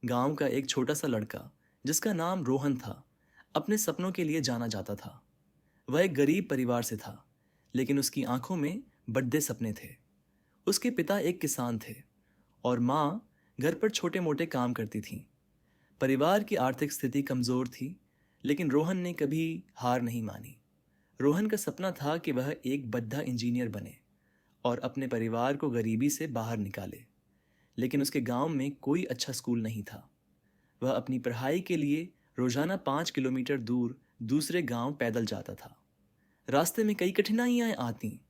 गांव का एक छोटा सा लड़का जिसका नाम रोहन था अपने सपनों के लिए जाना जाता था। वह एक गरीब परिवार से था, लेकिन उसकी आंखों में बड़े सपने थे। उसके पिता एक किसान थे और माँ घर पर छोटे मोटे काम करती थीं। परिवार की आर्थिक स्थिति कमजोर थी, लेकिन रोहन ने कभी हार नहीं मानी। रोहन का सपना था कि वह एक बद्दा इंजीनियर बने और अपने परिवार को गरीबी से बाहर निकाले। लेकिन उसके गांव में कोई अच्छा स्कूल नहीं था। वह अपनी पढ़ाई के लिए रोजाना 5 किलोमीटर दूर दूसरे गांव पैदल जाता था। रास्ते में कई कठिनाइयां आती,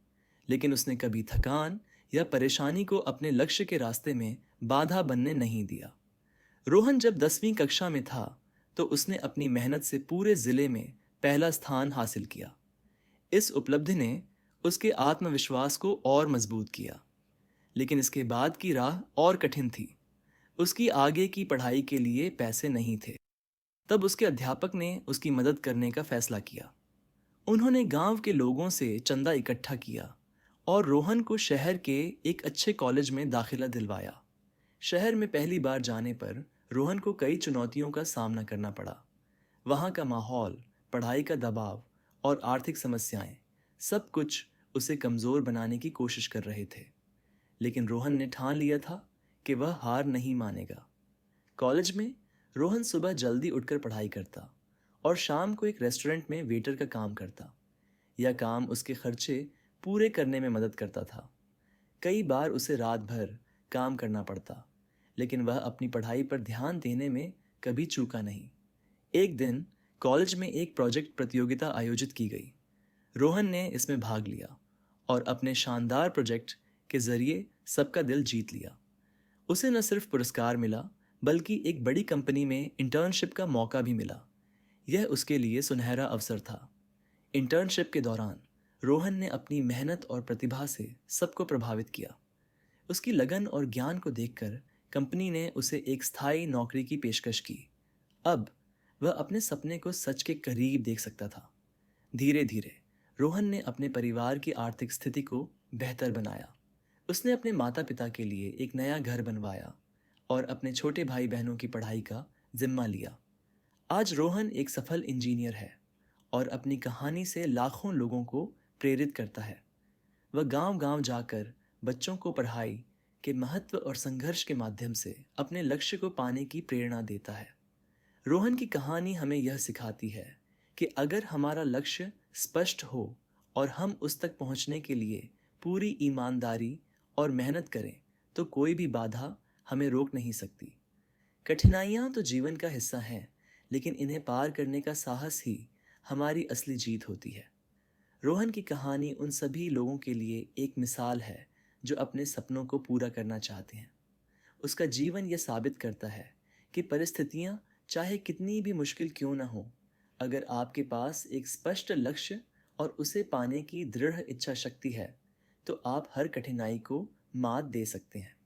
लेकिन उसने कभी थकान या परेशानी को अपने लक्ष्य के रास्ते में बाधा बनने नहीं दिया। रोहन जब 10वीं कक्षा में था तो उसने अपनी मेहनत से पूरे जिले में पहला स्थान हासिल किया। इस उपलब्धि ने उसके आत्मविश्वास को और मजबूत किया। लेकिन इसके बाद की राह और कठिन थी। उसकी आगे की पढ़ाई के लिए पैसे नहीं थे। तब उसके अध्यापक ने उसकी मदद करने का फैसला किया। उन्होंने गांव के लोगों से चंदा इकट्ठा किया और रोहन को शहर के एक अच्छे कॉलेज में दाखिला दिलवाया। शहर में पहली बार जाने पर रोहन को कई चुनौतियों का सामना करना पड़ा। वहाँ का माहौल, पढ़ाई का दबाव और आर्थिक समस्याएं, सब कुछ उसे कमज़ोर बनाने की कोशिश कर रहे थे। लेकिन रोहन ने ठान लिया था कि वह हार नहीं मानेगा। कॉलेज में रोहन सुबह जल्दी उठकर पढ़ाई करता और शाम को एक रेस्टोरेंट में वेटर का काम करता। यह काम उसके खर्चे पूरे करने में मदद करता था। कई बार उसे रात भर काम करना पड़ता, लेकिन वह अपनी पढ़ाई पर ध्यान देने में कभी चूका नहीं। एक दिन कॉलेज में एक प्रोजेक्ट प्रतियोगिता आयोजित की गई। रोहन ने इसमें भाग लिया और अपने शानदार प्रोजेक्ट के जरिए सबका दिल जीत लिया। उसे न सिर्फ पुरस्कार मिला, बल्कि एक बड़ी कंपनी में इंटर्नशिप का मौका भी मिला। यह उसके लिए सुनहरा अवसर था। इंटर्नशिप के दौरान रोहन ने अपनी मेहनत और प्रतिभा से सबको प्रभावित किया। उसकी लगन और ज्ञान को देखकर कंपनी ने उसे एक स्थायी नौकरी की पेशकश की। अब वह अपने सपने को सच के करीब देख सकता था। धीरे धीरे रोहन ने अपने परिवार की आर्थिक स्थिति को बेहतर बनाया। उसने अपने माता पिता के लिए एक नया घर बनवाया और अपने छोटे भाई बहनों की पढ़ाई का जिम्मा लिया। आज रोहन एक सफल इंजीनियर है और अपनी कहानी से लाखों लोगों को प्रेरित करता है। वह गांव-गांव जाकर बच्चों को पढ़ाई के महत्व और संघर्ष के माध्यम से अपने लक्ष्य को पाने की प्रेरणा देता है। रोहन की कहानी हमें यह सिखाती है कि अगर हमारा लक्ष्य स्पष्ट हो और हम उस तक पहुंचने के लिए पूरी ईमानदारी और मेहनत करें, तो कोई भी बाधा हमें रोक नहीं सकती। कठिनाइयाँ तो जीवन का हिस्सा हैं, लेकिन इन्हें पार करने का साहस ही हमारी असली जीत होती है। रोहन की कहानी उन सभी लोगों के लिए एक मिसाल है जो अपने सपनों को पूरा करना चाहते हैं। उसका जीवन यह साबित करता है कि परिस्थितियाँ चाहे कितनी भी मुश्किल क्यों ना हो, अगर आपके पास एक स्पष्ट लक्ष्य और उसे पाने की दृढ़ इच्छा शक्ति है, तो आप हर कठिनाई को मात दे सकते हैं।